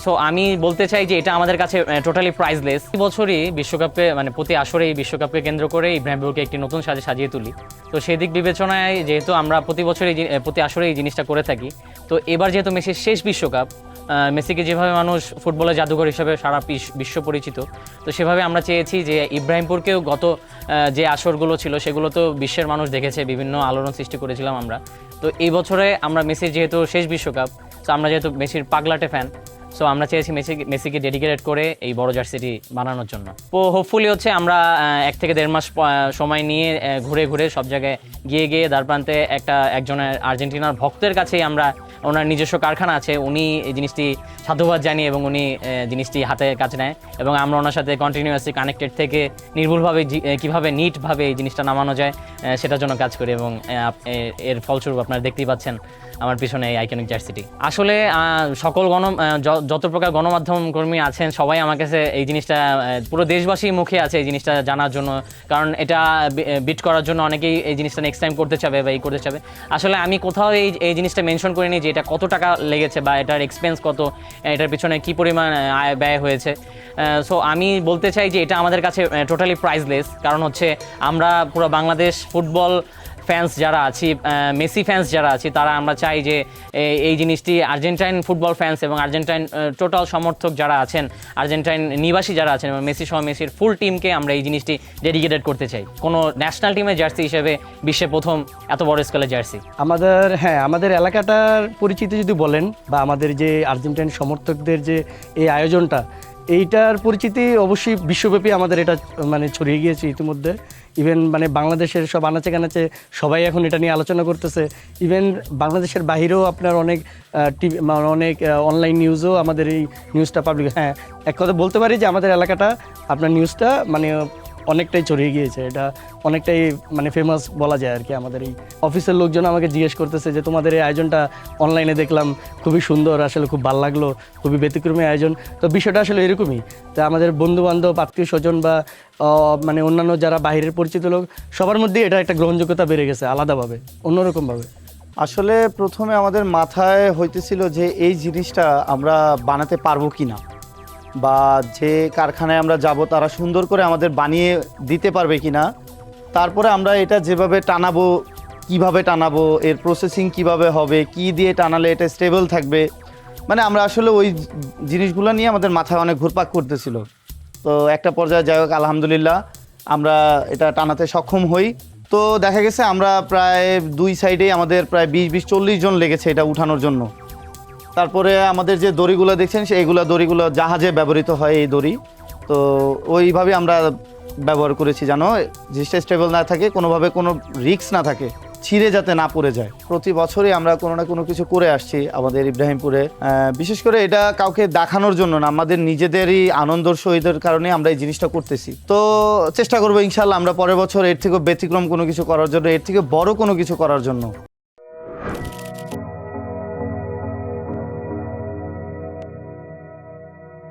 So আমি বলতে চাই যে এটা আমাদের কাছে টোটালি প্রাইসলেস। বছরই বিশ্বকাপে মানে প্রতি আসরে এই বিশ্বকাপকে কেন্দ্র করে ইব্রাহিমপুরকে একটি নতুন সাজে সাজিয়ে তুলি। তো সেই দিক বিবেচনায় যেহেতু আমরা প্রতি বছরই প্রতি আসরে এই জিনিসটা করে থাকি, তো এবার যেহেতু মেসির শেষ বিশ্বকাপ, মেসিকে যেভাবে মানুষ ফুটবলের জাদুঘর হিসেবে সারা বিশ্ব পরিচিত, তো সেভাবে আমরা চেয়েছি যে ইব্রাহিমপুরকেও গত যে আসরগুলো ছিল সেগুলো তো বিশ্বের মানুষ দেখেছে, বিভিন্ন আলোড়ন সৃষ্টি করেছিলাম আমরা। তো এই বছরে আমরা মেসির যেহেতু শেষ বিশ্বকাপ, তো আমরা যেহেতু মেসির পাগলাটে ফ্যান, সো আমরা চেয়েছি মেসিকে ডেডিকেটেড করে এই বড় জার্সিটি বানানোর জন্য। তো হোপফুলি হচ্ছে আমরা 1 থেকে 1.5 মাস সময় নিয়ে ঘুরে ঘুরে সব জায়গায় গিয়ে দ্বারপ্রান্তে একজনের আর্জেন্টিনার ভক্তের কাছেই আমরা, ওনার নিজস্ব কারখানা আছে, উনি এই জিনিসটি সাধুবাদ জানিয়ে এবং উনি জিনিসটি হাতে কাছে নেয় এবং আমরা ওনার সাথে কন্টিনিউয়াসলি কানেক্টেড থেকে নির্ভুলভাবে কীভাবে নিটভাবে এই জিনিসটা নামানো যায় সেটার জন্য কাজ করি এবং এর ফলস্বরূপ আপনারা দেখতেই পাচ্ছেন আমার পিছনে এই আইকনিক জার্সিটি। আসলে সকল যত প্রকার গণমাধ্যম কর্মী আছেন সবাই আমার কাছে এই জিনিসটা, পুরো দেশবাসীর মুখে আছে এই জিনিসটা জানার জন্য, কারণ এটা বিট করার জন্য অনেকেই এই জিনিসটা নেক্সট টাইম করতে চাবে বা এই করতে চাবে। আসলে আমি কোথাও এই জিনিসটা মেনশন করিনি যে এটা কত টাকা লেগেছে বা এটার এক্সপেন্স কত, এটার পিছনে কী পরিমাণ আয় ব্যয় হয়েছে। সো আমি বলতে চাই যে এটা আমাদের কাছে টোটালি প্রাইসলেস, কারণ হচ্ছে আমরা পুরো বাংলাদেশ ফুটবল ফ্যান্স যারা আছি, মেসি ফ্যান্স যারা আছি, তারা আমরা চাই যে এই জিনিসটি আর্জেন্টাইন ফুটবল ফ্যান্স এবং আর্জেন্টাইন টোটাল সমর্থক যারা আছেন, আর্জেন্টাইন নিবাসী যারা আছেন এবং মেসি সহ মেসির ফুল টিমকে আমরা এই জিনিসটি ডেডিকেটেড করতে চাই, কোনো ন্যাশনাল টিমের জার্সি হিসেবে বিশ্বে প্রথম এত বড় স্কেলের জার্সি। আমাদের এলাকাটার পরিচিতি যদি বলেন বা আমাদের যে আর্জেন্টাইন সমর্থকদের যে এই আয়োজনটা, এইটার পরিচিতি অবশ্যই বিশ্বব্যাপী আমাদের এটা মানে ছড়িয়ে গিয়েছে ইতিমধ্যে। ইভেন মানে বাংলাদেশের সব আনাচে কানাচে সবাই এখন এটা নিয়ে আলোচনা করতেছে। ইভেন বাংলাদেশের বাহিরেও আপনার অনেক টিভি অনেক অনলাইন নিউজও আমাদের এই নিউজটা পাবলিক, এক কথা বলতে পারি যে আমাদের এলাকাটা আপনার নিউজটা মানে অনেকটাই ছড়িয়ে গিয়েছে, এটা অনেকটাই মানে ফেমাস বলা যায় আর কি। আমাদের এই অফিসের লোকজন আমাকে জিজ্ঞেস করতেছে যে তোমাদের এই আয়োজনটা অনলাইনে দেখলাম, খুবই সুন্দর, আসলে খুব ভালো লাগলো, খুবই ব্যতিক্রমী আয়োজন। তো বিষয়টা আসলে এরকমই। তা আমাদের বন্ধুবান্ধব, আত্মীয় স্বজন বা মানে অন্যান্য যারা বাইরের পরিচিত লোক, সবার মধ্যে এটা একটা গ্রহণযোগ্যতা বেড়ে গেছে আলাদাভাবে, অন্যরকমভাবে। আসলে প্রথমে আমাদের মাথায় হইতেছিল যে এই জিনিসটা আমরা বানাতে পারবো কি না, বা যে কারখানায় আমরা যাব তারা সুন্দর করে আমাদের বানিয়ে দিতে পারবে কি না। তারপরে আমরা এটা যেভাবে টানাবো, কিভাবে টানাবো, এর প্রসেসিং কিভাবে হবে, কি দিয়ে টানালে এটা স্টেবল থাকবে, মানে আমরা আসলে ওই জিনিসগুলো নিয়ে আমাদের মাথায় অনেক ঘুরপাক করতেছিল। তো একটা পর্যায়ে যাই হোক আলহামদুলিল্লাহ আমরা এটা টানাতে সক্ষম হই। তো দেখা গেছে আমরা প্রায় 2 সাইডেই আমাদের প্রায় 20-40 জন লেগেছে এটা উঠানোর জন্য। তারপরে আমাদের যে দড়িগুলো দেখছেন এইগুলো দড়িগুলো জাহাজে ব্যবহৃত হয়, এই দড়ি। তো ওইভাবে আমরা ব্যবহার করেছি যেন জিনিসটা স্টেবল না থাকে, কোনোভাবে কোনো রিস্ক না থাকে, ছিঁড়ে যাতে না পড়ে যায়। প্রতি বছরই আমরা কোনো না কোনো কিছু করে আসছি আমাদের ইব্রাহিমপুরে। বিশেষ করে এটা কাউকে দেখানোর জন্য না, আমাদের নিজেদেরই আনন্দর সহিতের কারণে আমরা এই জিনিসটা করতেছি। তো চেষ্টা করবো ইনশাল্লাহ আমরা পরের বছর এর থেকে ব্যতিক্রম কোনো কিছু করার জন্য, এর থেকে বড় কোনো কিছু করার জন্য।